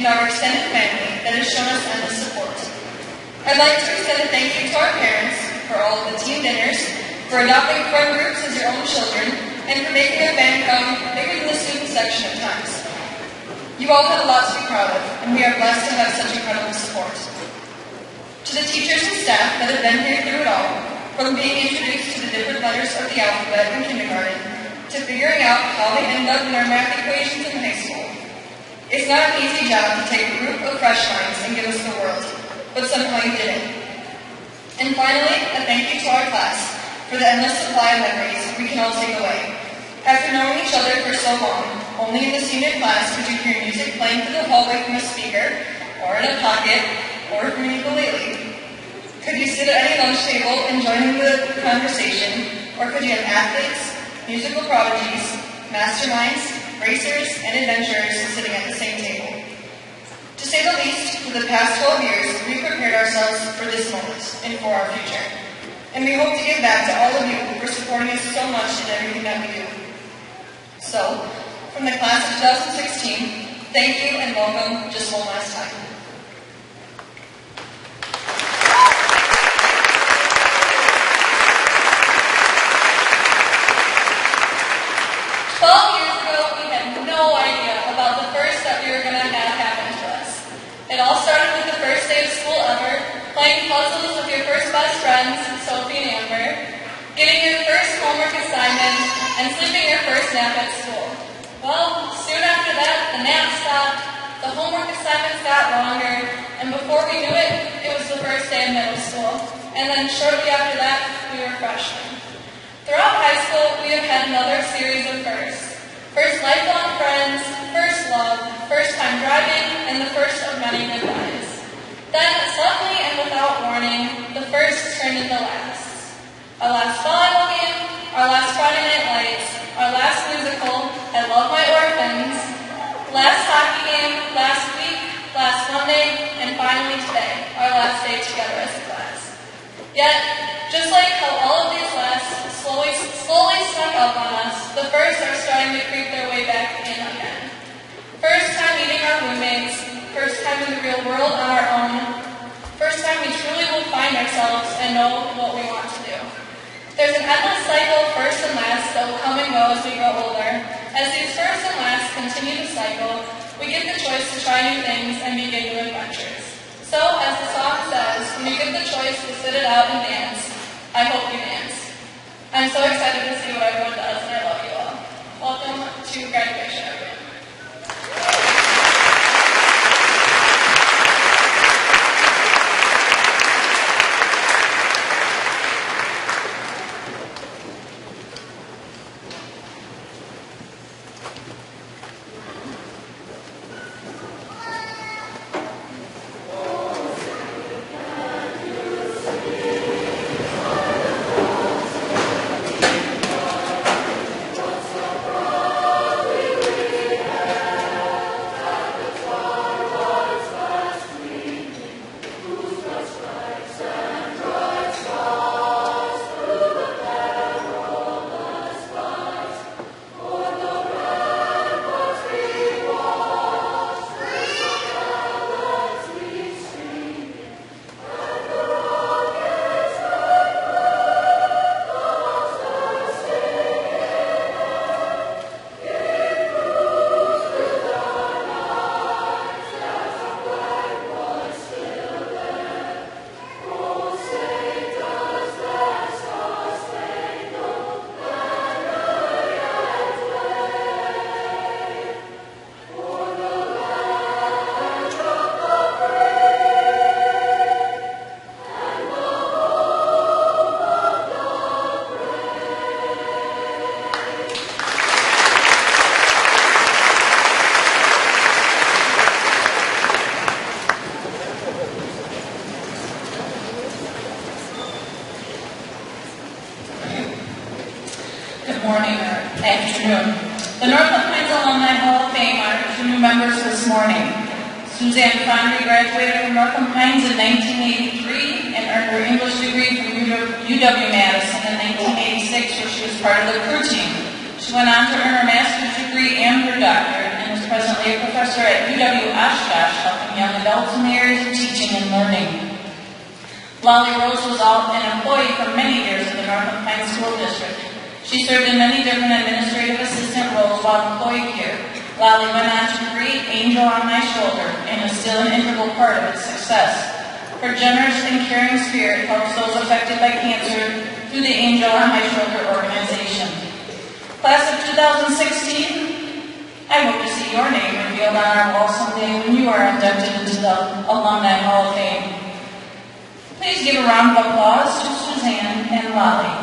and our extended family that has shown us endless support. I'd like to extend a thank you to our parents for all of the team dinners, for adopting friend groups as your own children, and for making a fan come bigger than the student section at times. You all have a lot to be proud of, and we are blessed to have such incredible support. To the teachers and staff that have been here through it all, from being introduced to the different letters of the alphabet in kindergarten, to figuring out how they end up in our math equations in high school. It's not an easy job to take a group of fresh minds and give us the world, but somehow you did it. And finally, a thank you to our class for the endless supply of memories we can all take away. After knowing each other for so long, only in the senior class could you hear music playing through the hallway from a speaker, or in a pocket, or from an ukulele. Could you sit at any lunch table and join in the conversation, or could you have athletes, musical prodigies, masterminds, racers, and adventurers sitting at the same table? To say the least, for the past 12 years, we prepared ourselves for this moment and for our future. And we hope to give back to all of you for supporting us so much in everything that we do. So, from the class of 2016, thank you and welcome just one last time. It all started with the first day of school ever, playing puzzles with your first best friends, Sophie and Amber, getting your first homework assignment, and sleeping your first nap at school. Well, soon after that, the nap stopped, the homework assignments got longer, and before we knew it, it was the first day of middle school. And then shortly after that, we were freshmen. Throughout high school, we have had another series of firsts. First lifelong friends, first love, first time driving, and the first of many goodbyes. Then, suddenly and without warning, the first turned into lasts. Our last volleyball game, our last Friday Night Lights, our last musical, I Love My Orphans, last hockey game, last week, last Monday, and finally today, our last day together as a class. Yet, just like how all of these lasts slowly snuck up on us, the first are starting to creep their way back in again. First time meeting our roommates, first time in the real world on our own, first time we truly will find ourselves and know what we want to do. There's an endless cycle of first and last that will come and go as we grow older. As these first and last continue to cycle, we get the choice to try new things and begin new adventures. So, as the song says, when you get the choice to sit it out and dance, I hope you dance. I'm so excited to see what everyone does, and I love you all. Welcome to graduation, everyone. morning or afternoon. The Northland Alumni Hall of Fame honored 2 new members this morning. Suzanne Connery graduated from Northland Pines in 1983 and earned her English degree from UW-Madison in 1986, where she was part of the crew team. She went on to earn her master's degree and her doctorate and is presently associate professor at UW-Oshkosh, helping young adults in the areas of teaching and learning. Lolly Rose was an employee for many years in the Northland Pines School District. She served in many different administrative assistant roles while employed here. Lolly went on to create Angel on My Shoulder and is still an integral part of its success. Her generous and caring spirit helps those affected by cancer through the Angel on My Shoulder organization. Class of 2016, I hope to see your name revealed on our wall someday when you are inducted into the Alumni Hall of Fame. Please give a round of applause to Suzanne and Lolly.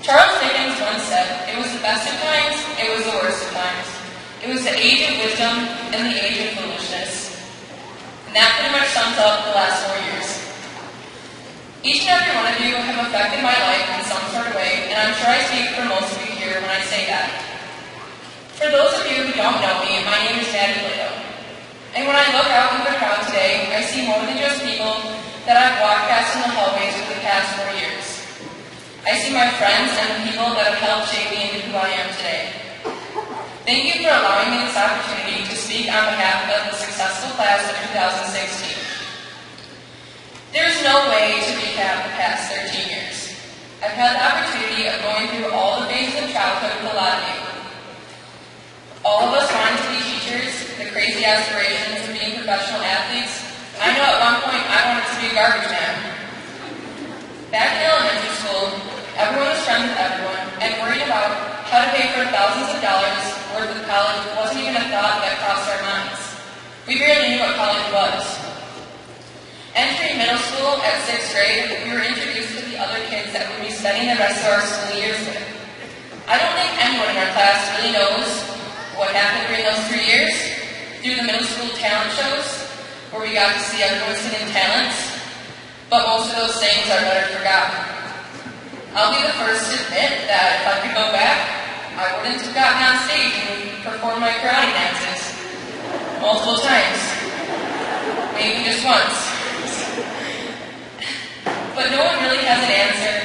Charles Dickens once said, "It was the best of times, it was the worst of times. It was the age of wisdom and the age of foolishness." And that pretty much sums up the last 4 years. Each and every one of you have affected my life in some sort of way, and I'm sure I speak for most of you here when I say that. For those of you who don't know me, my name is Maddie Plato. And when I look out into the crowd today, I see more than just people that I've walked past in the hallways for the past 4 years. I see my friends and the people that have helped shape me into who I am today. Thank you for allowing me this opportunity to speak on behalf of the successful class of 2016. There is no way to recap the past 13 years. I've had the opportunity of going through all the phases of childhood with a lot of you. All of us wanted to be teachers, the crazy aspirations of being professional athletes. I know at one point I wanted to be a garbage man. Back in elementary school, everyone was friends with everyone and worried about how to pay for thousands of dollars worth of college wasn't even a thought that crossed our minds. We barely knew what college was. Entering middle school at 6th grade, we were introduced to the other kids that we'd be spending the rest of our school years with. I don't think anyone in our class really knows what happened during those 3 years, through the middle school talent shows, where we got to see everyone's hidden talents, but most of those things are better forgotten. I'll be the first to admit that if I could go back, I wouldn't have gotten on stage and performed my karate dances multiple times. Maybe just once. But no one really has an answer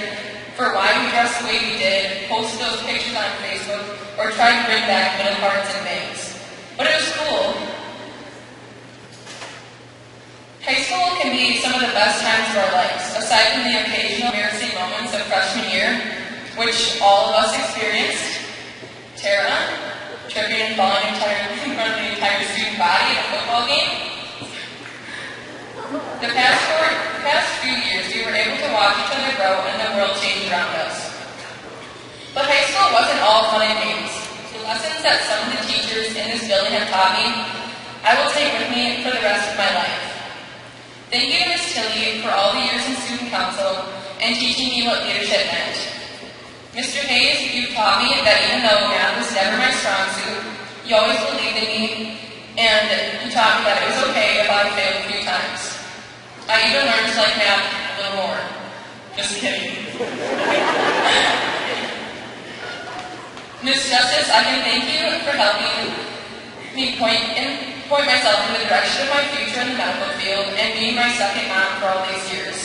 for why we dressed the way we did, posted those pictures on Facebook, or tried to bring back middle parts and bangs. But it was cool. High school can be some of the best times of our lives, aside from the occasional embarrassing moments of freshman year, which all of us experienced. Tara, tripping and falling in front of the entire student body at a football game. The past few years, we were able to watch each other grow and the world change around us. But high school wasn't all fun and games. The lessons that some of the teachers in this building have taught me, I will take with me for the rest of my life. Thank you to Ms. Tilley for all the years in student council and teaching me what leadership meant. Mr. Hayes, you taught me that even though math was never my strong suit, you always believed in me, and you taught me that it was okay if I failed a few times. I even learned to like math a little more. Just kidding. Ms. Justice, I can thank you for helping me point myself in the direction of my future in the medical field and being my second mom for all these years.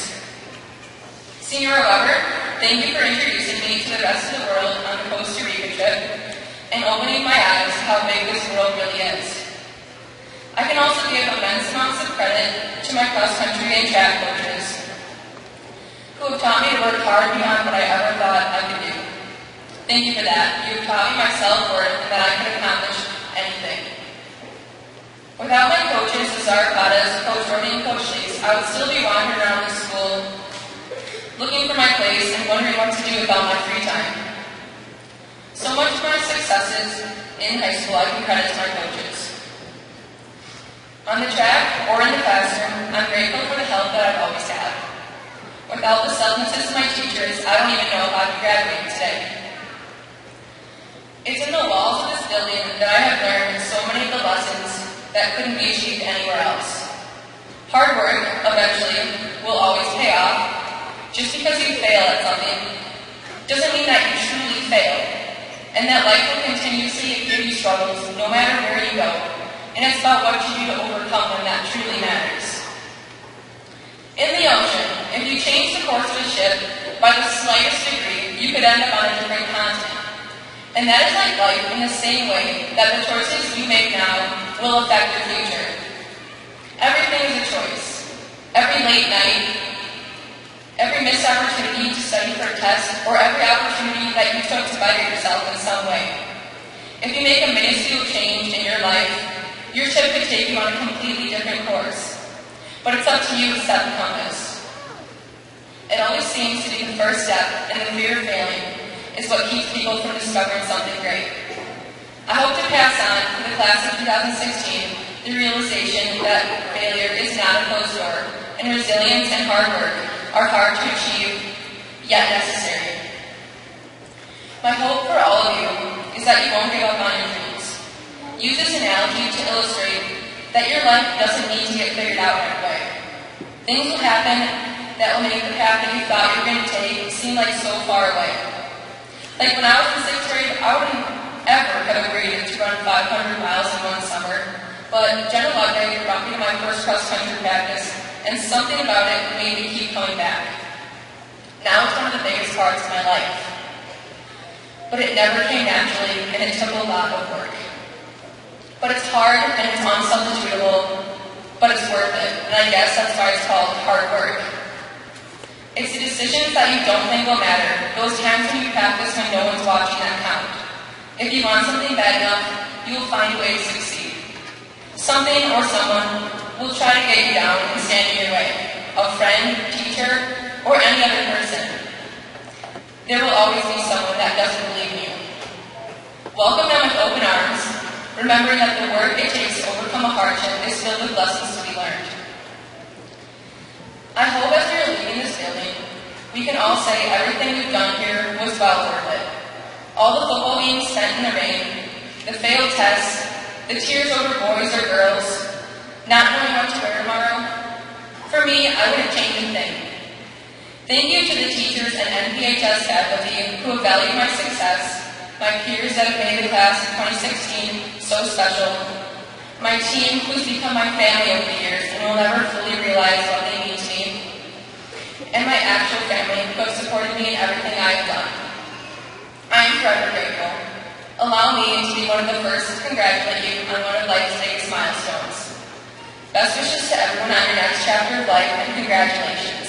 Senior Weber, thank you for introducing me to the rest of the world on the Costa Rica trip and opening my eyes to how big this world really is. I can also give immense amounts of credit to my cross-country and track coaches who have taught me to work hard beyond what I ever thought I could do. Thank you for that. You have taught me my self-worth and that I could accomplish anything. Without my coaches, the Zarakatas, Coach Rooney, and Coach Lees, I would still be wandering around the school looking for my place and wondering what to do about my free time. So much of my successes in high school I can credit to my coaches. On the track or in the classroom, I'm grateful for the help that I've always had. Without the selflessness of my teachers, I don't even know if I'd be graduating today. It's in the walls of this building that I have learned so many of the lessons that couldn't be achieved anywhere else. Hard work, eventually, will always pay off. Just because you fail at something doesn't mean that you truly fail, and that life will continuously give you struggles no matter where you go. And it's about what you do to overcome them that truly matters. In the ocean, if you change the course of a ship by the slightest degree, you could end up on a different continent. And that is like life in the same way that the choices you make now will affect your future. Everything is a choice. Every late night, every missed opportunity to study for a test, or every opportunity that you took to better yourself in some way. If you make a minuscule change in your life, your ship could take you on a completely different course. But it's up to you to set the compass. It always seems to be the first step, and the fear of failing is what keeps people from discovering something great. I hope to pass on to the class of 2016 the realization that failure is not a closed door, and resilience and hard work are hard to achieve, yet necessary. My hope for all of you is that you won't give up on your dreams. Use this analogy to illustrate that your life doesn't need to get figured out right away. Things will happen that will make the path that you thought you were going to take seem like so far away. Like when I was in 6th grade, I wouldn't ever have agreed to run 500 miles in one summer, but Jenna Ludwig brought me to my first cross-country practice, and something about it made me keep coming back. Now it's one of the biggest parts of my life. But it never came naturally, and it took a lot of work. But it's hard, and it's unsubstitutable, but it's worth it, and I guess that's why it's called hard work. It's the decisions that you don't think will matter, those times when you practice when no one's watching that count. If you want something bad enough, you will find a way to succeed. Something or someone will try to get you down and stand in your way. A friend, teacher, or any other person. There will always be someone that doesn't believe in you. Welcome them with open arms, remembering that the work it takes to overcome a hardship is filled with lessons to be learned. I hope as we are leaving this building, we can all say everything we've done here was well worth it. All the football games spent in the rain, the failed tests, the tears over boys or girls, not knowing what to wear tomorrow. For me, I wouldn't change a thing. Thank you to the teachers and NPHS faculty who have valued my success, my peers that have made the class of 2016 so special, my team who's become my family over the years and will never fully realize what they mean to me, and my actual family who have supported me in everything I have done. I am forever grateful. Allow me to be one of the first to congratulate you on one of life's biggest milestones. Best wishes to everyone on your next chapter of life, and congratulations.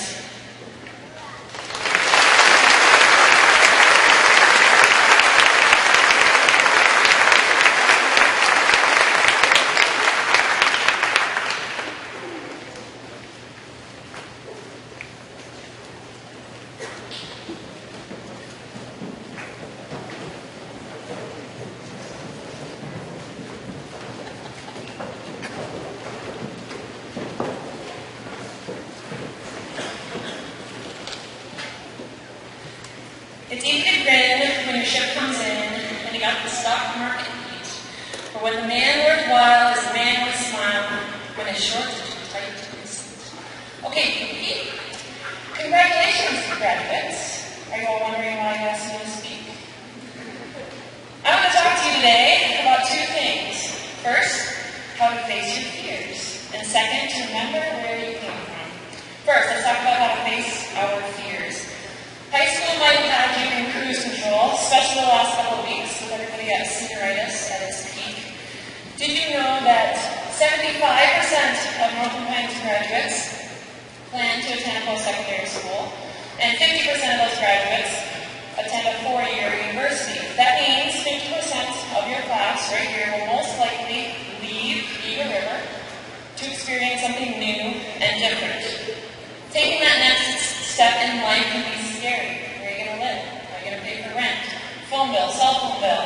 It's easy to grin when your ship comes in and you got the stock market heat. But when the man worthwhile is the man with a smile, when his shorts are too tight to his seat. Okay, Pete. Congratulations, graduates. Are you all wondering why I asked you to speak? I want to talk to you today about two things. First, how to face your fears. And second, to remember where you came from. First, let's talk about how to face our fears. High school might have had you in cruise control, especially the last couple of weeks with everybody at senioritis at its peak. Did you know that 75% of Northland Pines graduates plan to attend a post-secondary school, and 50% of those graduates attend a four-year university? That means 50% of your class right here will most likely leave Eagle River to experience something new and different. Taking that next step in life can be scary. Where are you going to live? Are you going to pay for rent? Phone bill, cell phone bill?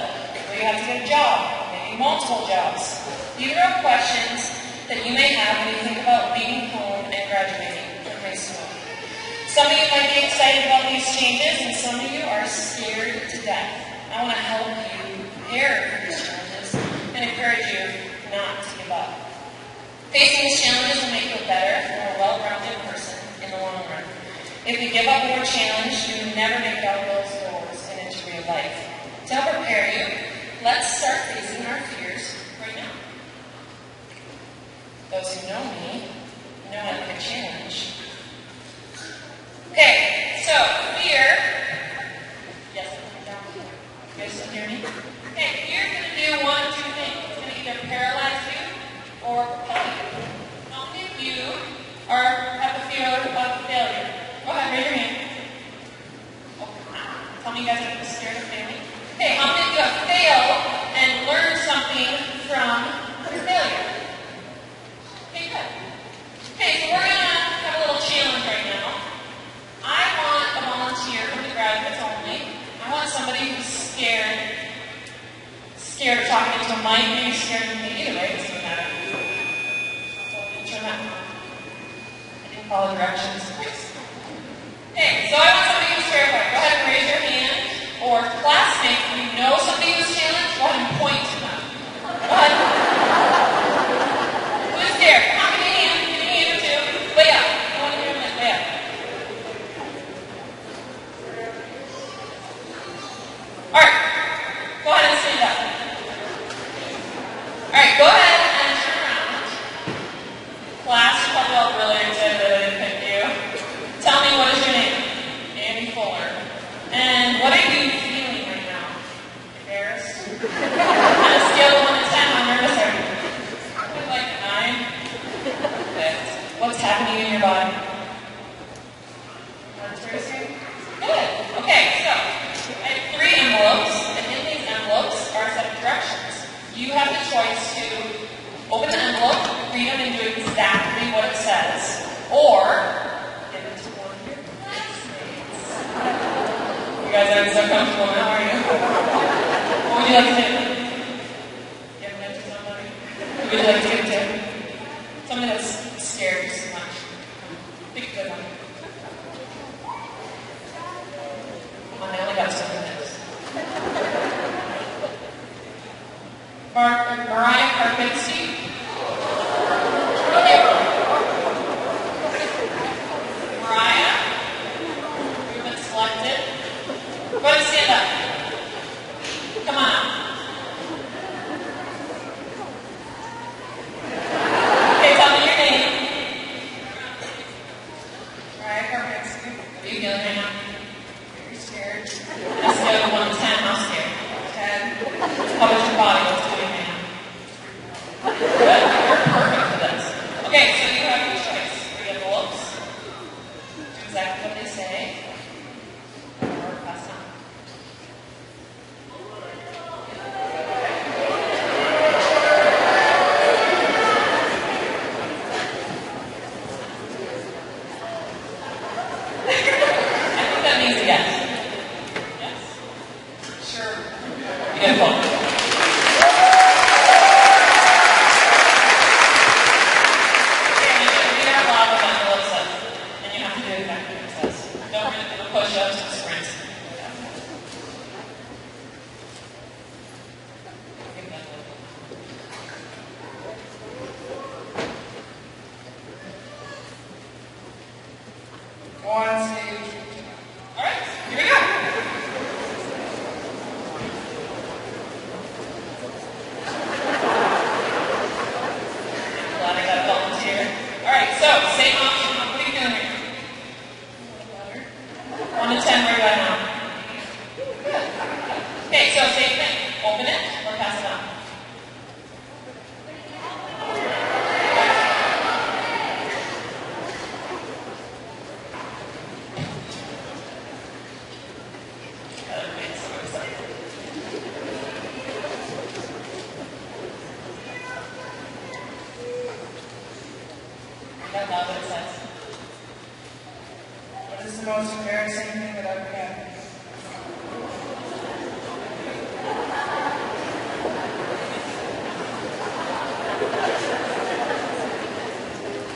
Will you have to get a job? Maybe multiple jobs? These are questions that you may have when you think about leaving home and graduating from high school. Some of you might be excited about these changes, and some of you are scared to death. I want to help you prepare for these challenges and encourage you not to give up. Facing these challenges will make you a better, more well-rounded person in the long run. If you give up your challenge, you will never make it out of those doors and into real life. To help prepare you, let's start facing our fears right now. Those who know me know I like a challenge. Okay, so fear. Yes, I'm down here. You guys still hear me? Okay, fear is going to do one of two things. It's going to either paralyze you or propel you. How many of you have a fear of failure? Go ahead, raise your hand. Oh, tell me you guys are scared of failing. Okay, how many of you have failed and learned something from your failure? Okay, good. Okay, so we're going to have a little challenge right now. I want a volunteer from the graduates only. I want somebody who's scared of talking into a mic, maybe scared of me either way. It doesn't matter. So turn that on. I didn't follow directions. Okay, so I want somebody who's terrified. Go ahead and raise your hand. Or classmates, if you know somebody who's challenged, go ahead and point to them. Go ahead. Who's scared? Come on, give me a hand. Give me a hand or two. Way up. I want to hear them way up. Alright. Go ahead and stand up. Alright, go ahead and turn around. Class, you're probably all really excited that I didn't pick you. Tell me, what is your name? Andy Fuller. And what are you feeling right now? Embarrassed? On a scale of 1 to 10, how nervous are you? Like a 9? Okay. What's happening in your body? What's racing? Good. Okay, so I have 3 envelopes, and in these envelopes are a set of directions. You have the choice to open the envelope, read them, and do exactly what it says. Or you guys aren't so comfortable now, are you? What would you like to do? Give it to somebody? Who would you like to give it to? Somebody that's scared so much. Pick a good one. Mariah Karpinski. Mariah, you've been selected. Go ahead and stand up. Come on up. Okay, tell me your name. Mariah Karpinski. How are you feeling right now? Very scared. On a scale of 1 to 10, how scared? 10. How about your body? What's doing right now? Good. You're perfect for this. Okay, so you have your choice. 3 envelopes. Do exactly what they say. Or pass on. I think that means yes. Yes? Sure. Beautiful. Okay, you can read out loud what the envelope says, and you have to do exactly what it says. Don't read the push-ups and sprints. Give me that envelope. On stage. All right, here we go. Glad I got a volunteer. All right, so same option. What are you doing here? 1 to 10, where do I now? Good. Okay, so same thing. Open it or pass it on. Everybody's so excited. Read out loud what it says. What is the most embarrassing thing that ever happened?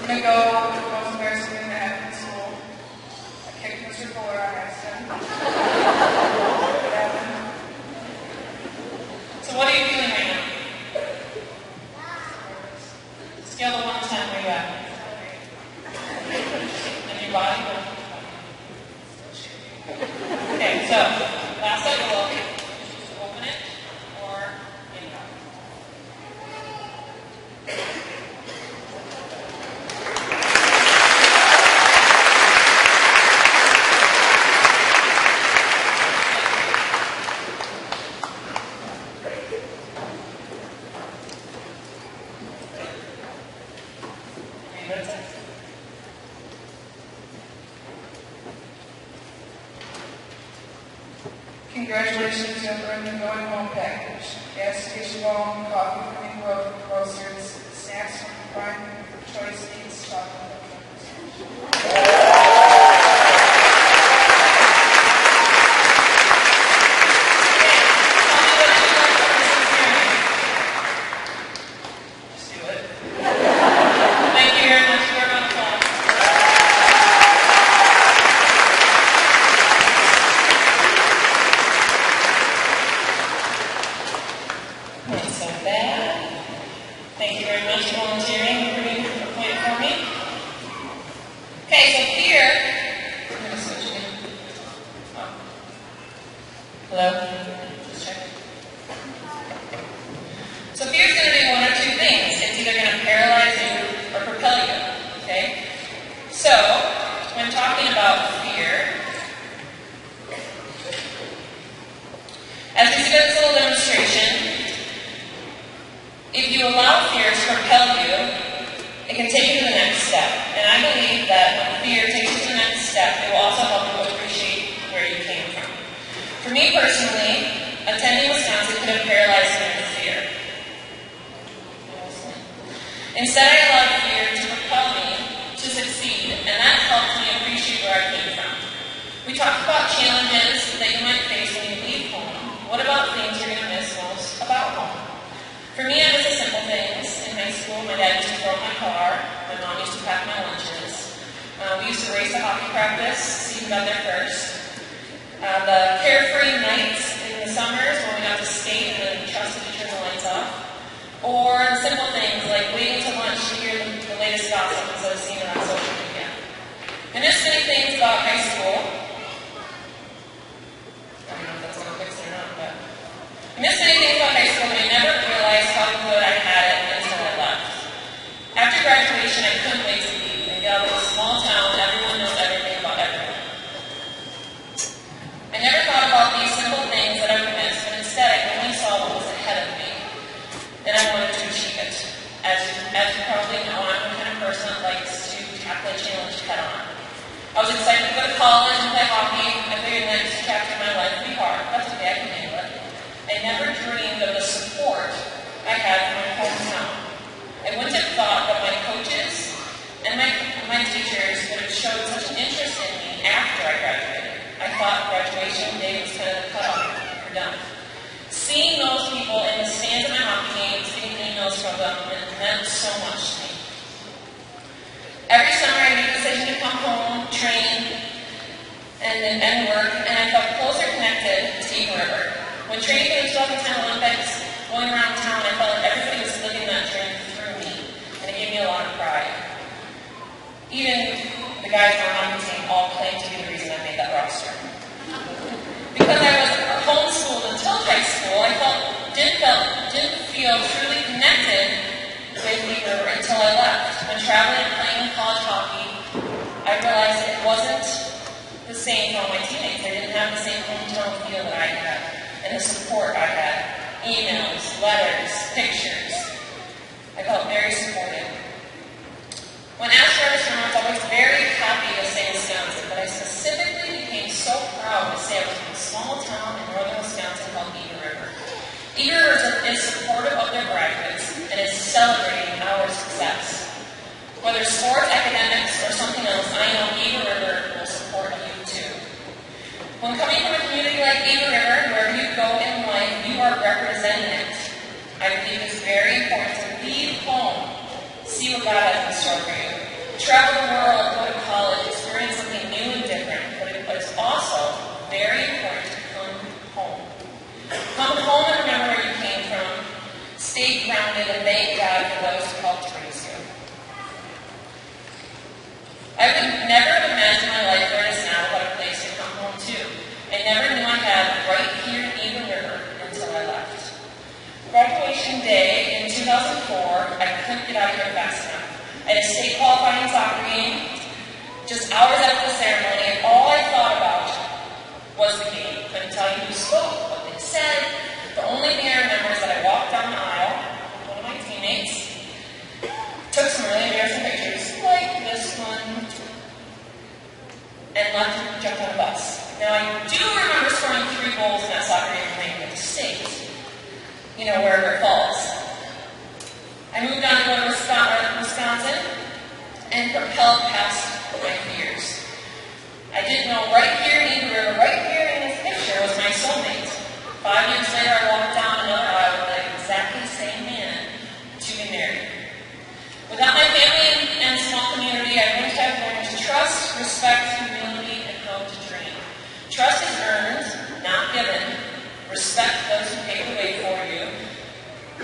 I'm gonna go with the most embarrassing thing that happened in school. I kicked Mr. Fuller on accident. What happened? So what are you feeling right now? Scale of 1 to 10, where you at? And your body? Okay, so last envelope. Just open it or get it out. Read what it says. Congratulations, you have earned the going home package. Gas station home, coffee from the grocers, snacks from Prime Choice Eats, chocolate. Just do it. Thank you very much for everyone applause. Not so bad. Thank you very much for volunteering and bringing a point for me. Okay, so here, I'm going to switch it. Oh. Hello? Just check. So fear is going to do 1 or 2 things. It's either going to paralyze you or propel you. Okay? So, when talking about fear, as we see this little demonstration, if you allow fear to propel you, it can take you to the next step. And I believe that when fear takes you to the next step, it will also help you appreciate where you came from. For me personally, attending Wisconsin could have paralyzed me with fear. Instead, I allowed fear to propel me to succeed, and that helped me appreciate where I came from. We talked about challenges that you might face when you leave home. What about things you're going to miss most about home? For me, it was the simple things. In high school, my dad used to throw my car. My mom used to pack my lunches. We used to race to hockey practice, see who got there first. The carefree nights in the summers when we got to skate and then trusted to turn the lights off. Or the simple things like waiting to lunch to hear the latest gossip instead of seeing it on social media. I miss many things about high school. I don't know if that's going to fix it or not, but I miss many things about high school, and I never realized how good I had it until I left. After graduation, I couldn't wait to leave and get out of a small town and everyone knows everything about everyone. I never thought about these simple things that I would miss, but instead I only saw what was ahead of me, and I wanted to achieve it. As you probably know, I'm the kind of person that likes to tackle a challenge head on. I was excited to go to college and play hockey. I figured the next chapter of my life would be hard. That's okay, I can handle it. I never dreamed of the support I had from my hometown. I wouldn't have thought that my coaches and my teachers would have showed such an interest in me after I graduated. I thought graduation day was kind of the cutoff. We're done. Seeing those people in the stands of my hockey games, getting emails from them, it meant so much to me. Every summer I made a decision to come home, train, and work, and I felt closer connected to Eagle River. When training for the 2010 Olympics, going around town, I felt like everybody was living that dream through me, and it gave me a lot of pride. Even the guys on our hockey team all claimed to be the reason I made that roster. Because I was homeschooled until high school, I didn't feel truly connected with Eagle River until I left. When traveling and playing college hockey, I realized it wasn't the same for all my teammates. I didn't have the same hometown feel that I had, and the support I had. Emails, letters, pictures. I felt very supported. When asked for return, I was always very happy to say Wisconsin, but I specifically became so proud to say I was from a small town in northern Wisconsin called Eagle River. Eagle River is supportive of their graduates and is celebrating our success. Whether sports, academics, or something else, I know Eagle River will support you too. When coming from a community like Eagle River, wherever you go in life, you are representing it. I believe it's very important to leave home, see what God has in store for you. Travel the world, go to college, experience something new and different, but it's also very important to come home. Come home and remember where you came from. Stay grounded and thank God for those who helped raise you. I would never have imagined my life where it is now without a place to come home to. I never knew I had right here in Eagle River until I left. Graduation day in 2004, I couldn't get out of here fast enough. I had a state qualifying soccer game just hours after the ceremony, and all I thought about was the game. Couldn't tell you who spoke, what they said. The only thing I remember is that I walked down the aisle with one of my teammates, took some really embarrassing pictures, like this one, and left and jumped on a bus. Now, I do remember scoring 3 goals in that soccer game playing at the state, wherever it falls. I moved on to go to Wisconsin and propelled past my fears. I didn't know right here in Eagle River, right here in this picture, was my soulmate. 5 years later, I walked down another aisle with the exactly same man to be married. Without my family and small community, I wouldn't have learned to trust, respect, humility, and how to dream. Trust is earned, not given. Respect those who pave the way for you,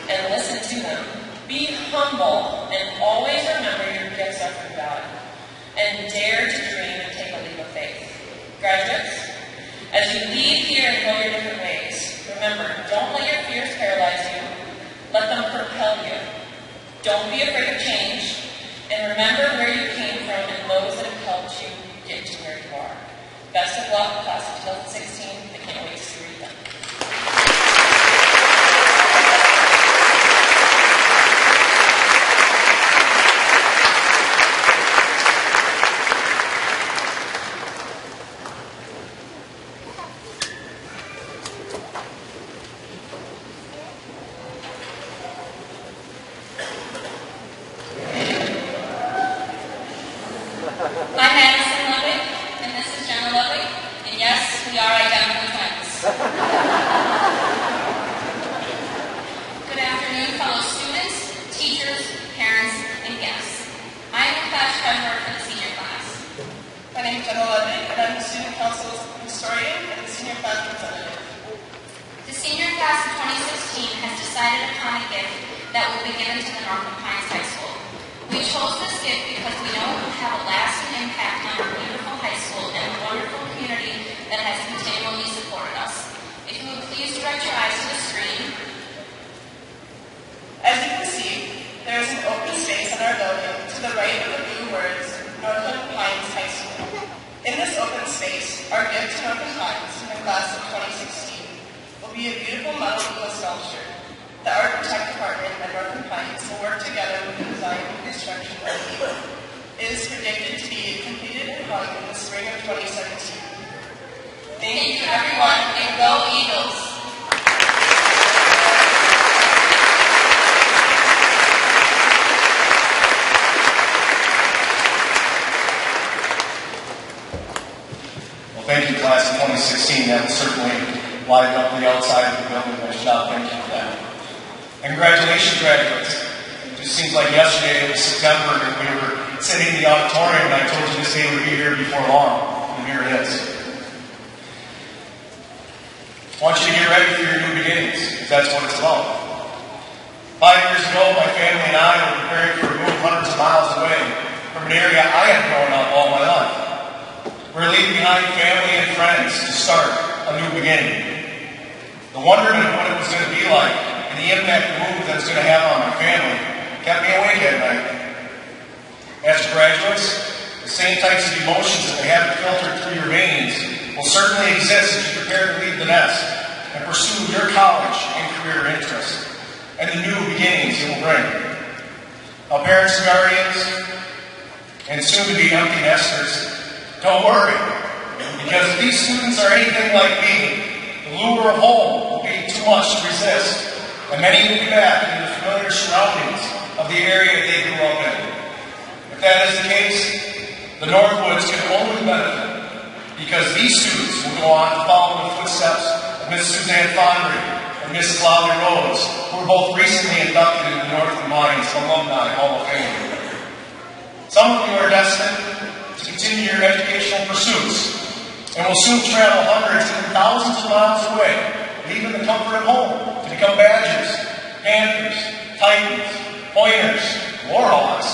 and listen to them. Be humble, and always remember your gifts are from God. And dare to dream and take a leap of faith. Graduates, as you leave here and go your different ways, remember, don't let your fears paralyze you. Let them propel you. Don't be afraid of change, and remember where you came from and those that have helped you get to where you are. Best of luck, class of 2016. I can't wait to see you then. I'm Madison Ludwig, and this is Jenna Ludwig, and yes, we are identical twins. Good afternoon, fellow students, teachers, parents, and guests. I am the class treasurer for the senior class. My name is Jenna Ludwig, and I'm the student council historian and the senior class representative. The senior class of 2016 has decided upon a gift that will be given to the Northland Pines High School. We chose this gift because we know it will have a lasting impact on our beautiful high school and the wonderful community that has continually supported us. If you would please direct your eyes to the screen. As you can see, there is an open space in our building to the right of the blue words, Northland Pines High School. In this open space, our gift to Northland Pines in the class of 2016 will be a beautiful metal eagle sculpture. The Architect Department at Northland Pines will work together with the design and construction of the eagle. It is predicted to be completed and hung in the spring of 2017. Thank you, everyone, and go Eagles! Well, thank you, class of 2016. That will certainly light up the outside of the building. Nice job. Thank you for that. And congratulations, graduates. It just seems like yesterday, it was September, and we were sitting in the auditorium, and I told you this day would be here before long, and here it is. I want you to get ready for your new beginnings, because that's what it's about. 5 years ago, my family and I were preparing for a move hundreds of miles away from an area I had grown up all my life. We're leaving behind family and friends to start a new beginning. The wonderment of what it was going to be like and the impact the move that's going to have on my family kept me awake at night. As graduates, the same types of emotions that they haven't filtered through your veins will certainly exist as you prepare to leave the nest and pursue your college and career interests and the new beginnings it will bring. Now, parents and guardians, and soon-to-be empty nesters, don't worry, because if these students are anything like me, the lure of home will be too much to resist, and many will be back in the familiar surroundings of the area they grew up in. If that is the case, the Northwoods can only benefit, because these students will go on to follow in the footsteps of Miss Suzanne Fondry and Miss Claudia Rose, who were both recently inducted into the Northland Pines Alumni Hall of Fame. Some of you are destined to continue your educational pursuits and will soon travel hundreds and thousands of miles away, leaving the comfort of home to become badgers, panthers, titans, pointers, warhawks,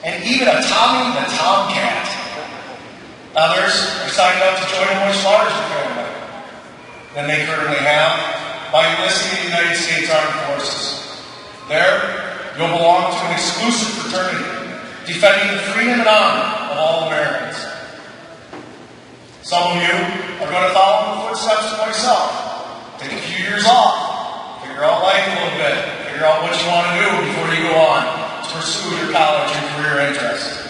and even a Tommy the Tomcat. Others are signed up to join a much larger family than they currently have by enlisting in the United States Armed Forces. There, you'll belong to an exclusive fraternity, defending the freedom and honor of all Americans. Some of you are going to follow in the footsteps of myself. Take a few years off, figure out life a little bit, figure out what you want to do before you go on to pursue your college and career interests.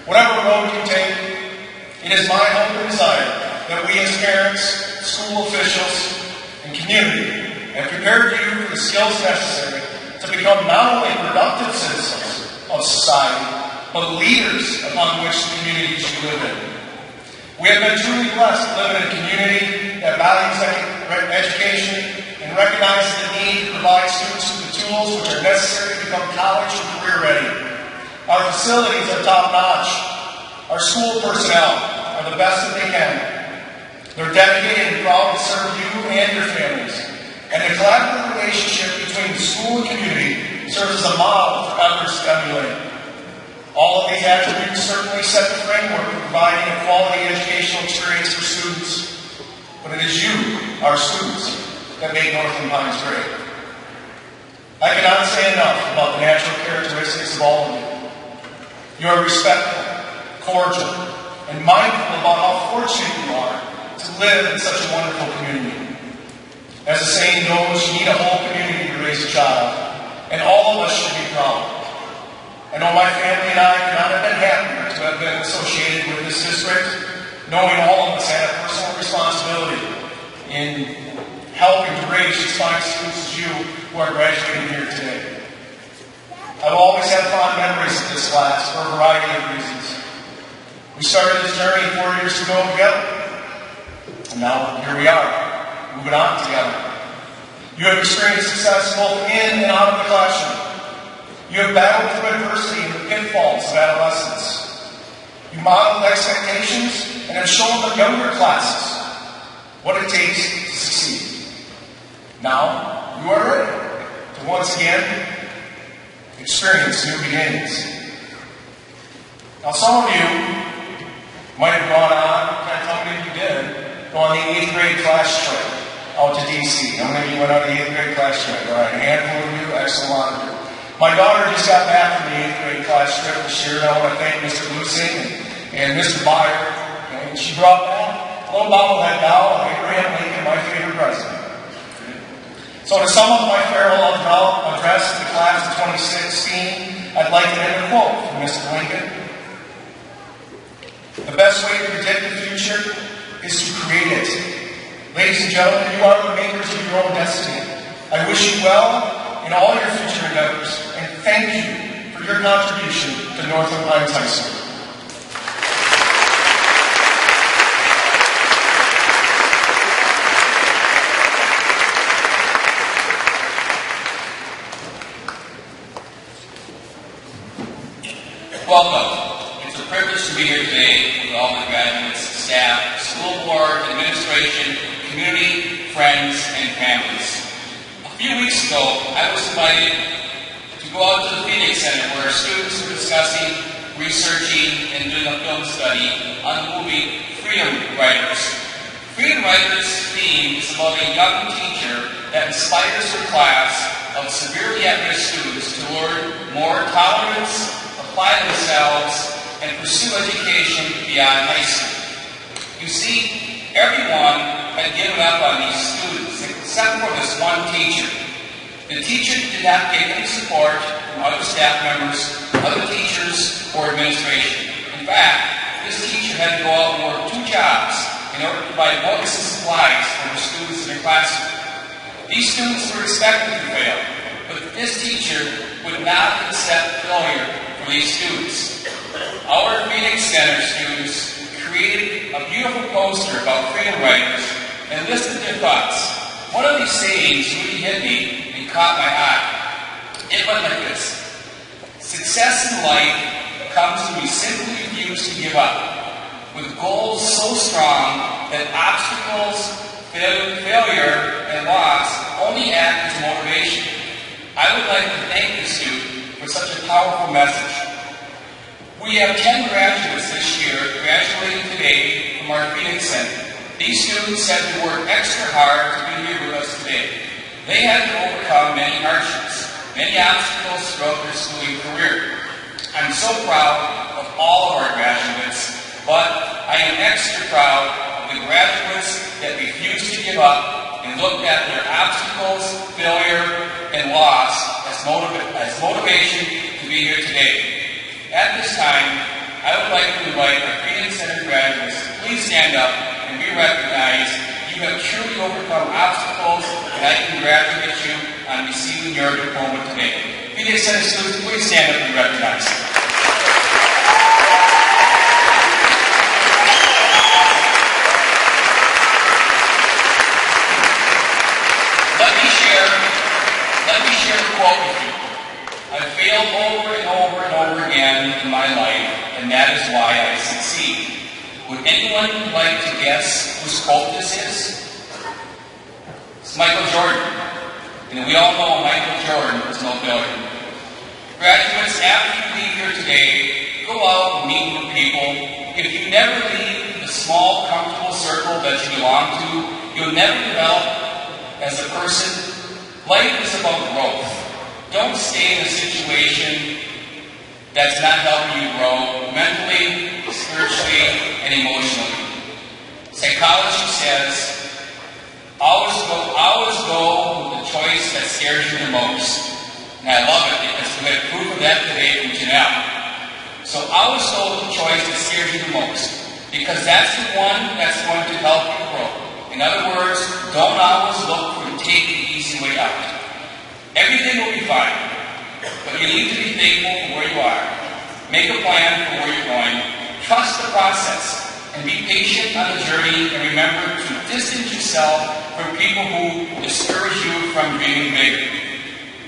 Whatever road you take, it is my hope and desire that we as parents, school officials, and community have prepared you for the skills necessary to become not only productive citizens of society, but leaders upon which the communities you live in. We have been truly blessed to live in a community that values education and recognizes the need to provide students with the tools which are necessary to become college and career ready. Our facilities are top-notch. Our school personnel are the best that they can. They're dedicated and proud to serve you and your families. And the collaborative relationship between the school and community serves as a model for others to emulate. All of these attributes certainly set the framework for providing a quality educational experience for students. But it is you, our students, that make Northland Pines great. I cannot say enough about the natural characteristics of all of you. You are respectful, cordial, and mindful about how fortunate you are to live in such a wonderful community. As the saying goes, you need a whole community to raise a child, and all of us should be proud. I know my family and I could not have been happier to have been associated with this district, knowing all of us had a personal responsibility in helping to raise these fine students as you who are graduating here today. I've always had fond memories of this class for a variety of reasons. We started this journey 4 years ago together, and now here we are, moving on together. You have experienced success both in and out of the classroom. You have battled through adversity and the pitfalls of adolescence. You modeled expectations and have shown the younger classes what it takes to succeed. Now, you are ready to once again experience new beginnings. Now, some of you might have gone on, can't tell me if you did, go on the 8th grade class trip out to D.C. How many of you went on the 8th grade class trip? All right, a handful of you, excellent lot of you. My daughter just got back from the 8th grade class trip this year, and I want to thank Mr. Lusing and Mr. Byer. And she brought back a little bobblehead doll of Abraham Lincoln, my favorite president. So to sum up my farewell address to the class of 2016, I'd like to end a quote from Mr. Lincoln. The best way to predict the future is to create it. Ladies and gentlemen, you are the makers of your own destiny. I wish you well in all your future endeavors, and thank you for your contribution to Northland High School. Welcome. It's a privilege to be here today with all the graduates, staff, school board, administration, community, friends, and families. A few weeks ago, I was invited to go out to the Phoenix Center where students were discussing, researching, and doing a film study on the movie Freedom Writers. Freedom Writers' theme is about a young teacher that inspires her class of severely at-risk students to learn more tolerance, apply themselves, and pursue education beyond high school. You see, everyone had given up on these students except for this one teacher. The teacher did not get any support from other staff members, other teachers, or administration. In fact, this teacher had to go out and work 2 jobs in order to provide books and supplies for her students in her classroom. These students were expected to fail, but this teacher would not accept failure for these students. Our Phoenix Center students created a beautiful poster about freedom writers and listed their thoughts. One of these sayings really hit me and caught my eye. It went like this: success in life comes when we simply refuse to give up, with goals so strong that obstacles, failure, and loss only act as motivation. I would like to thank the student for such a powerful message. We have 10 graduates this year graduating today from our Phoenix Center. These students had to work extra hard to be here with us today. They had to overcome many hardships, many obstacles throughout their schooling career. I'm so proud of all of our graduates, but I am extra proud of the graduates that refused to give up and looked at their obstacles, failure, and loss as motivation to be here today. At this time, I would like to invite our Phoenix Center graduates to please stand up and be recognized. You have truly overcome obstacles, and I congratulate you on receiving your diploma today. Phoenix Center students, please stand up and be recognized. Let me share a quote with you. I've failed over and over and over again in my life, and that is why I succeed. Would anyone like to guess whose quote this is? It's Michael Jordan. And we all know Michael Jordan was no failure. Graduates, after you leave here today, go out and meet new people. If you never leave the small, comfortable circle that you belong to, you'll never develop as a person. Life is about growth. Don't stay in a situation that's not helping you grow mentally, spiritually, and emotionally. Psychology says, always go with the choice that scares you the most. And I love it because we had proof of that today from Janelle. So always go with the choice that scares you the most, because that's the one that's going to help you grow. In other words, don't always look for take the easy way out. Everything will be fine, but you need to be thankful for where you are. Make a plan for where you're going. Trust the process and be patient on the journey, and remember to distance yourself from people who discourage you from dreaming big.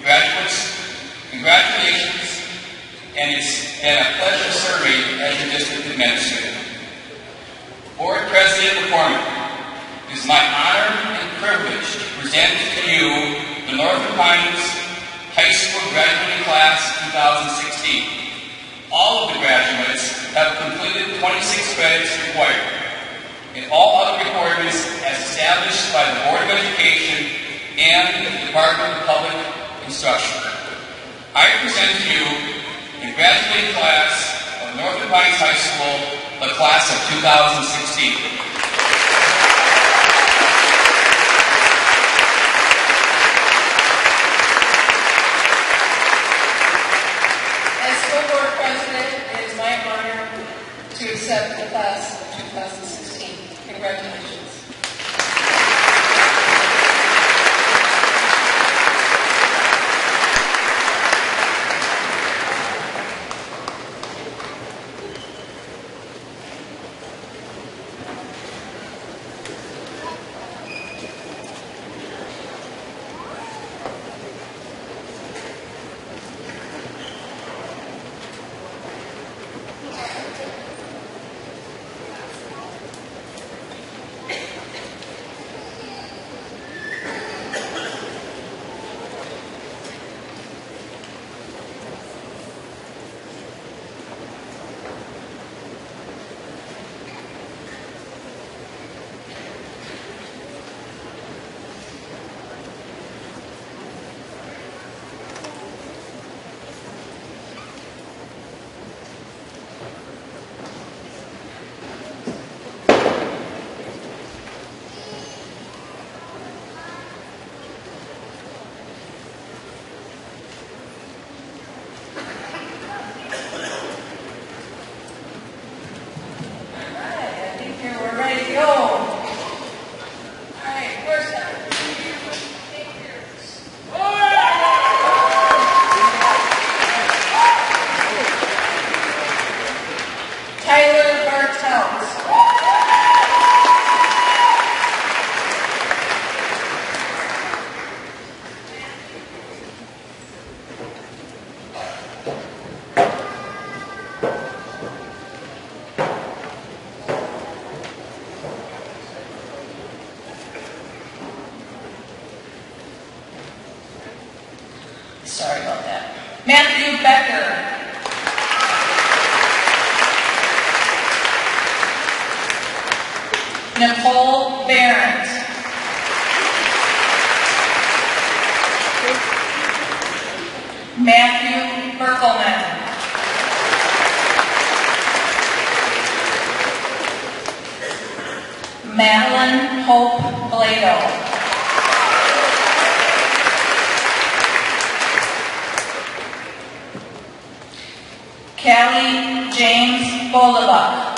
Graduates, congratulations, and it's been a pleasure serving as your district administrator. Board President McCormick, it is my honor and privilege to present to you the Northland High School School graduating class 2016. All of the graduates have completed 26 credits required, and all other requirements as established by the Board of Education and the Department of Public Instruction. I present to you the graduating class of Northland Pines High School, the class of 2016. As school board president, it is my honor to accept the class of 2016. Congratulations. Sorry about that. Matthew Becker. Nicole Barrett. Matthew Berkelman. Madeline Hope Blado. Callie James Bolivar.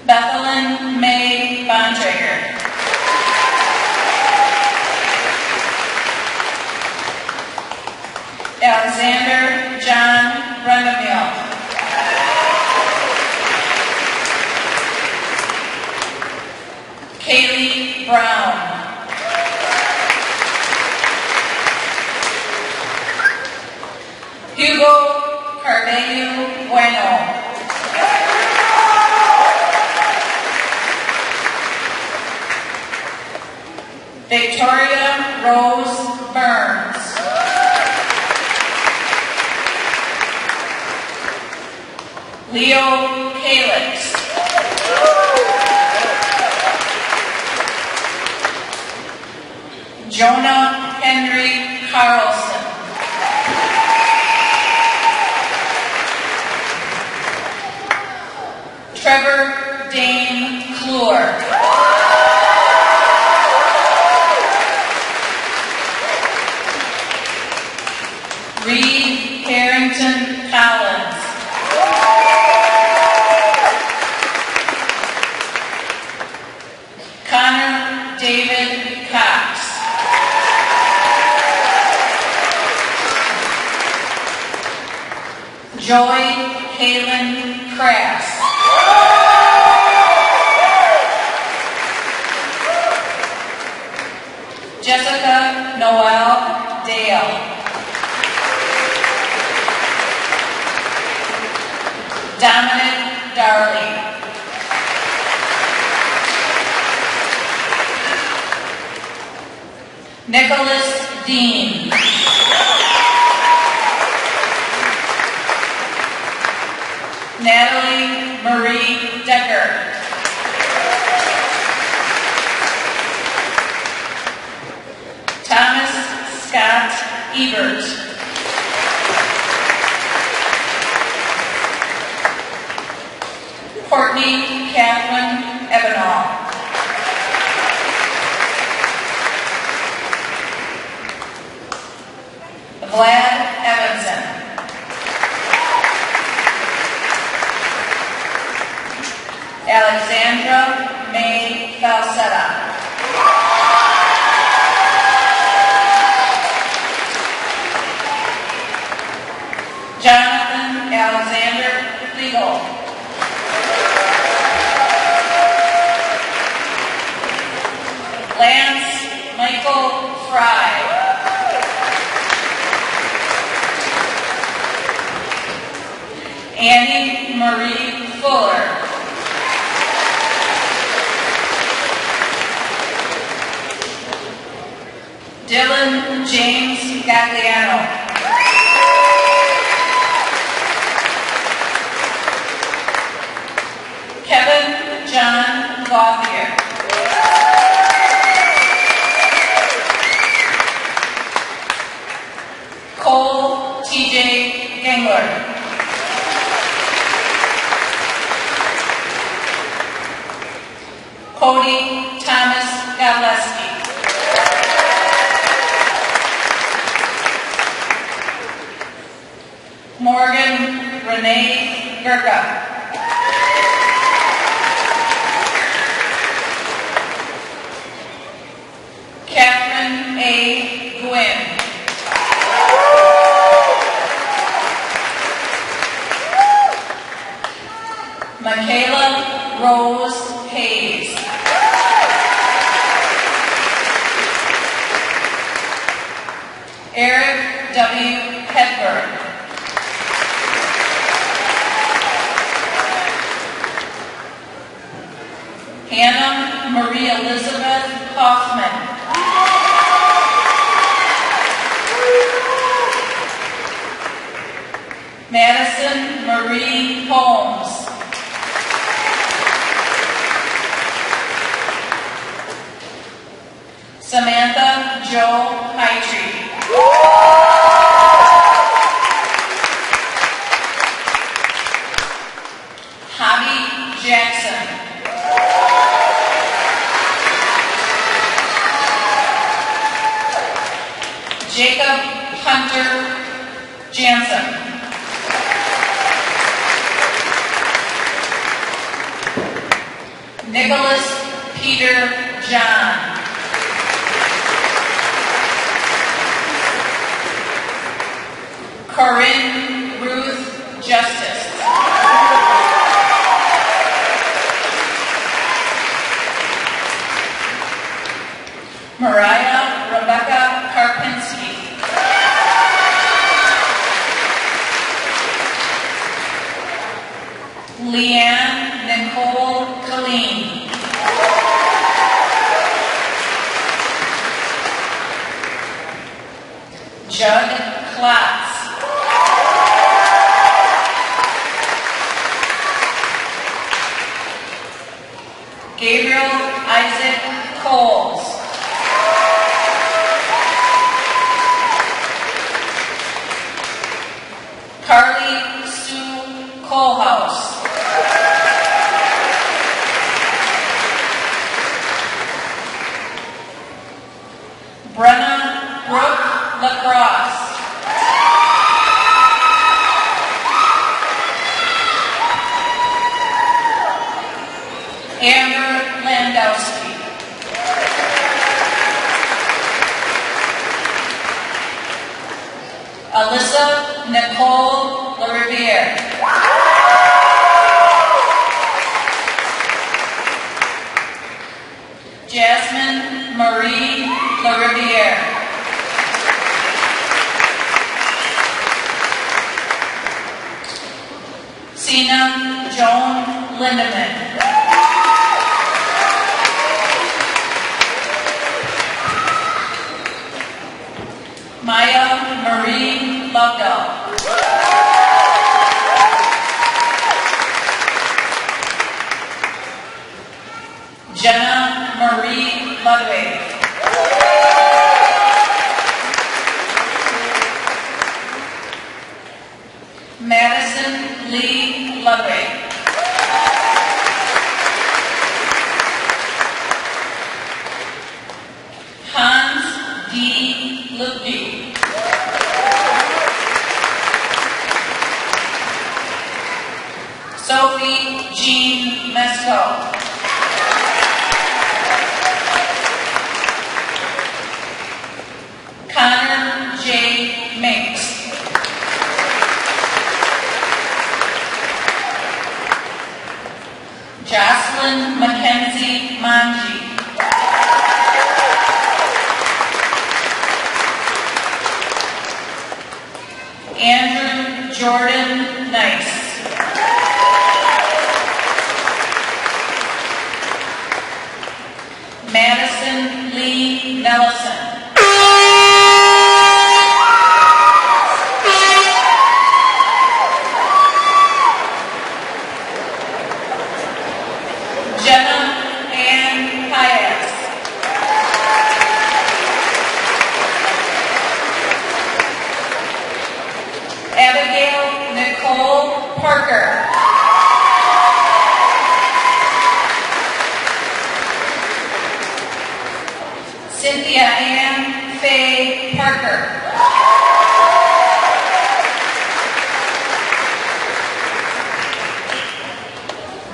Bethelyn May Bontrager. Alexander John Rendemiel. Kaylee Brown. Hugo Carvalho Bueno. Victoria Rose Burns. Leo Calix. Jonah Henry Carlson. Trevor Dane Kluwer. Reed Harrington Collins. Connor David Cox. Joy Halen Crafts. Jessica Noel Dale. Dominic Darley. Nicholas Dean. Natalie Marie Decker. Thomas Scott Ebert. Courtney Catherine Ebenall. Vlad Evanson. Alexandra May Falsetta. Jonathan Alexander Flegel. Lance Michael Fry. Annie Marie Fuller. Dylan James Gagliano. Kevin John Gauthier. Cole TJ Gangler. Cody Thomas Gavleski. Morgan Renee Gurka. Catherine A. Gwynn. Michaela Rose Hayes. Eric W. Hedberg. Hannah Marie Elizabeth Hoffman. Madison Marie Holmes. Samantha Jo Hightree. Hobby Jackson. Jacob Hunter Jansen. Nicholas Peter John. Corinne Ruth Justice. Mariah Rebecca Karpinski. Leanne Nicole Colleen. Judd Klotz. Gabriel Isaac Coles. Carly Sue Colehouse. Brenna Brooke Lacrosse. Amber Landowski. Alyssa Nicole LaRiviere. Jasmine Marie LaRiviere. Sina Joan Lindeman. Jenna Marie Ludwig. Madison Lee Ludwig. Hans D. Lubke. Sophie Jean Mesco. Connor J. Minks. Jocelyn Mackenzie Manji. Andrew Jordan Nice. Madison Lee Nelson. Jenna Ann Hayes. Abigail Nicole Parker. Cynthia Ann Faye Parker.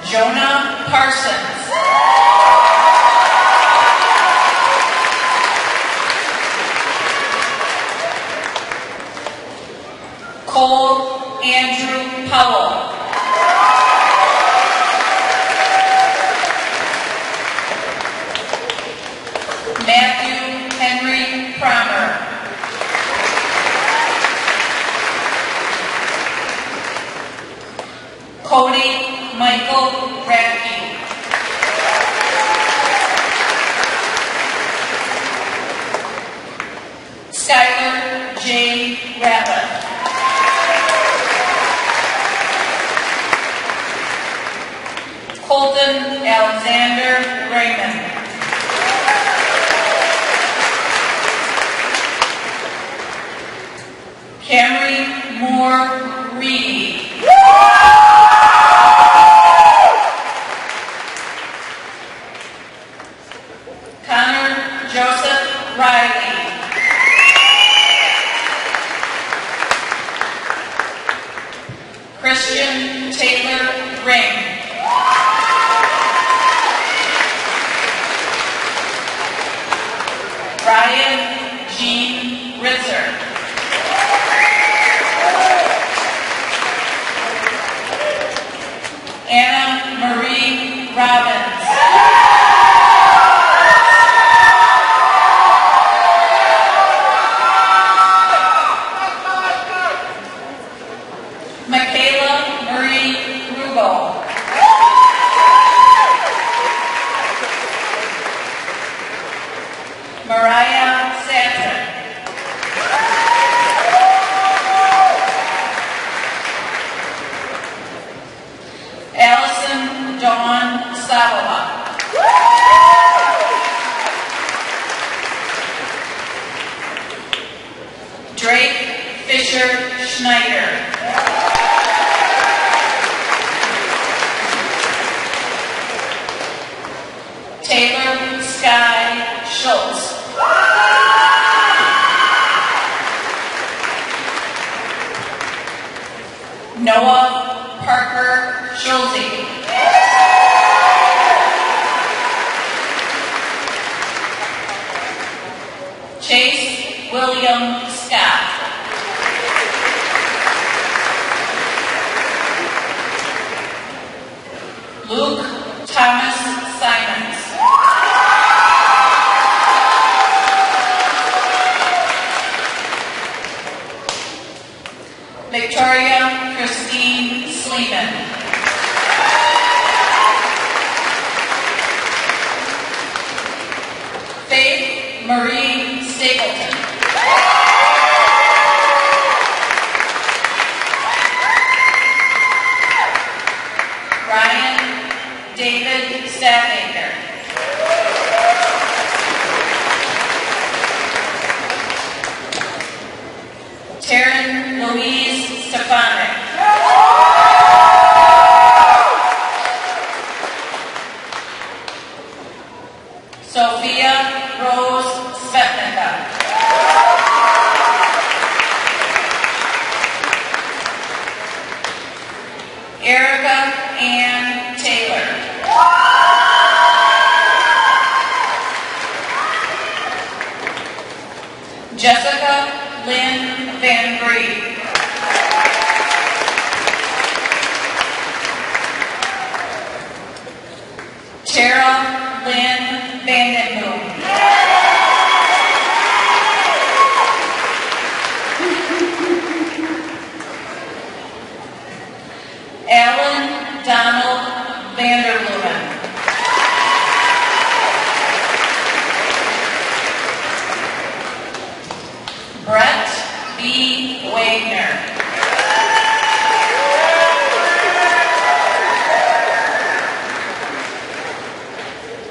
Jonah Parsons. Cole Andrew Powell. Matthew Henry Promer. Cody Michael Radke. Skylar J. Ratliff. Colton Alexander Raymond. Camry Moore Reed. Connor Joseph Riley. Christian Taylor Ring. Ryan Jean Ritzer. Anna Marie Robbins. Michaela Marie Rubel. Mariah Sampson. Allison Dawn Savola. Drake Fisher Schneider. Taylor Sky Schultz. Noah Parker Schulze. Chase William Scott. Luke Thomas Simons. Victoria Christine Sleeman. Faith Marie Stapleton. Ryan David Staffaker. Sophia Rose Svetnica. Erica Ann Taylor. Jessica Lynn Van Bree. Tara Lynn Vandenboom. Alan Donald Vanderblumen. Brett B. Wagner.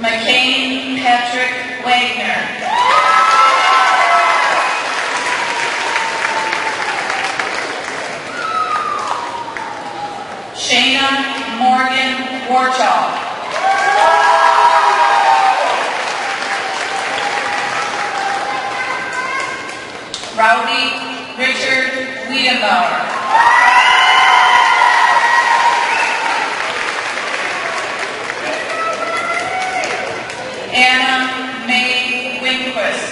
McCain Patrick Wagner. Shayna Morgan Warchall. Rowdy Richard Wiedenbauer. Anna May Winquist.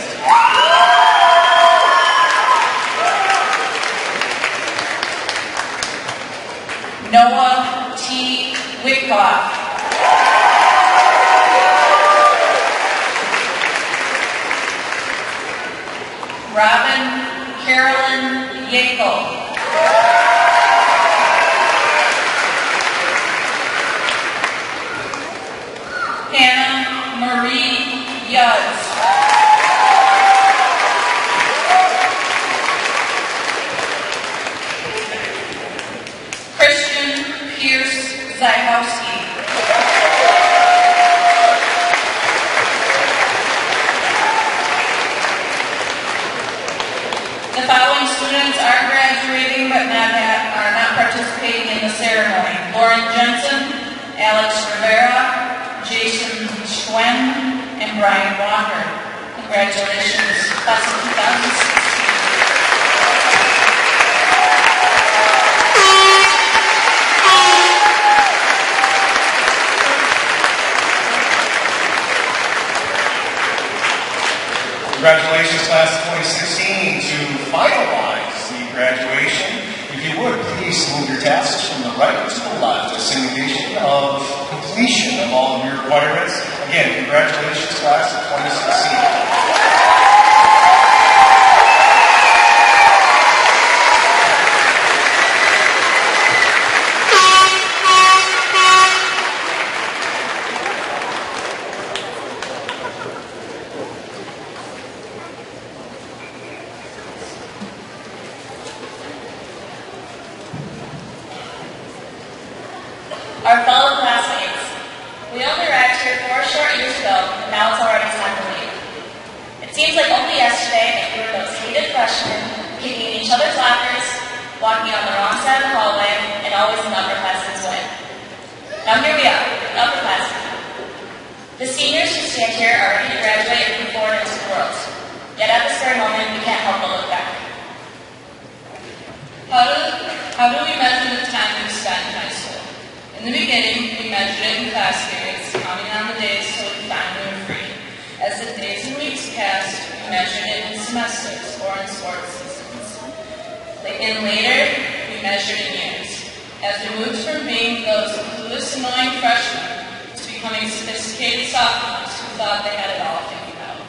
Noah T. Wickoff. Robin Carolyn Yakel. Hannah Marie Yudds. Christian Pierce Zajkowski. The following students are graduating but are not participating in the ceremony: Lauren Jensen, Alex Rivera, Jason Schwen, and Brian Walker. Congratulations, class of 2016. Congratulations, class of 2016. To finalize the graduation, if you would, please move your tasks from the right to the left as indication of completion of all of your requirements. Again, congratulations, class of 2016. Our fellow classmates, we only arrived here 4 short years ago, and now it's already time to leave. It seems like only yesterday that we were those hated freshmen, kicking in each other's lockers, walking on the wrong side of the hallway, and always in upperclassmen's way. Now here we are, upperclassmen. The seniors who stand here are ready to graduate and move forward into the world. Yet at this very moment, we can't help but look back. How do we measure the time we spent in high school? In the beginning, we measured it in class periods, counting on the days till we finally were free. As the days and weeks passed, we measured it in semesters or in sports seasons. And later, we measured in years. As we moved from being those clueless, annoying freshmen to becoming sophisticated sophomores who thought they had it all figured out.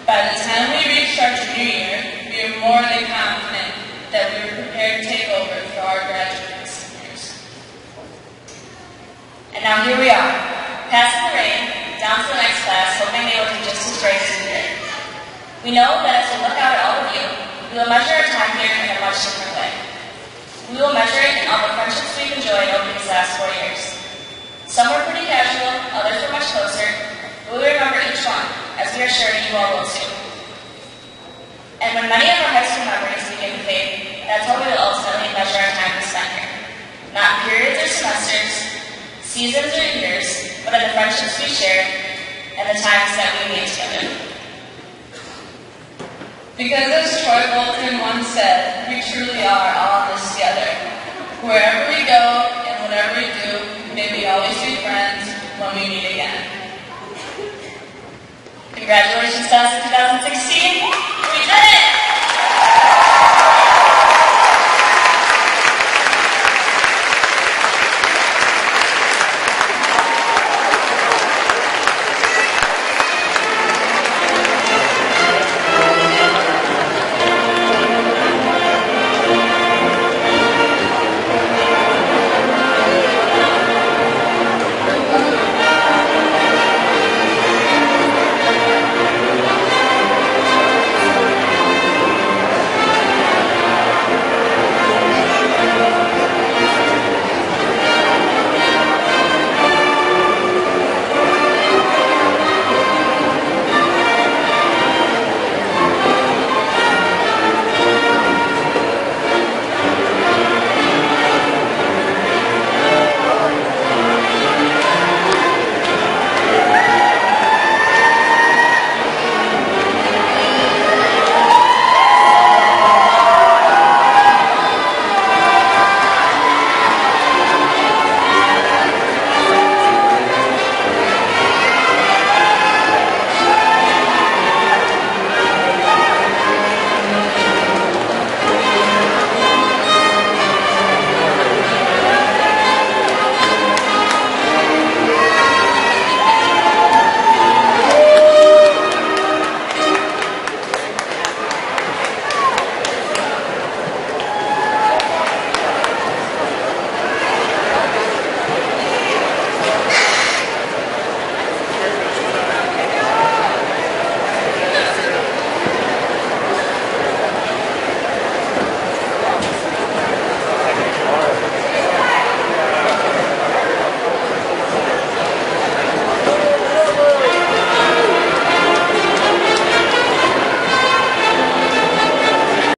By the time we reached our junior year, we were more than confident that we were prepared to take over for our graduating seniors. And now here we are, passing the rain, down to the next class, hoping they will do just as great as we did. We know that as we look out at all of you, we will measure our time here in a much different way. We will measure it in all the friendships we've enjoyed over these last 4 years. Some were pretty casual, others were much closer, but we remember each one, as we are sure you all will too. And when many of our high school memories begin to fade, that's how we will ultimately measure our time we spent here. Not periods or semesters, seasons or years, but in the friendships we shared and the times Because as Troy Bolton once said, we truly are all in this together. Wherever we go and whatever we do, may we always be friends when we meet again. Congratulations, class of 2016.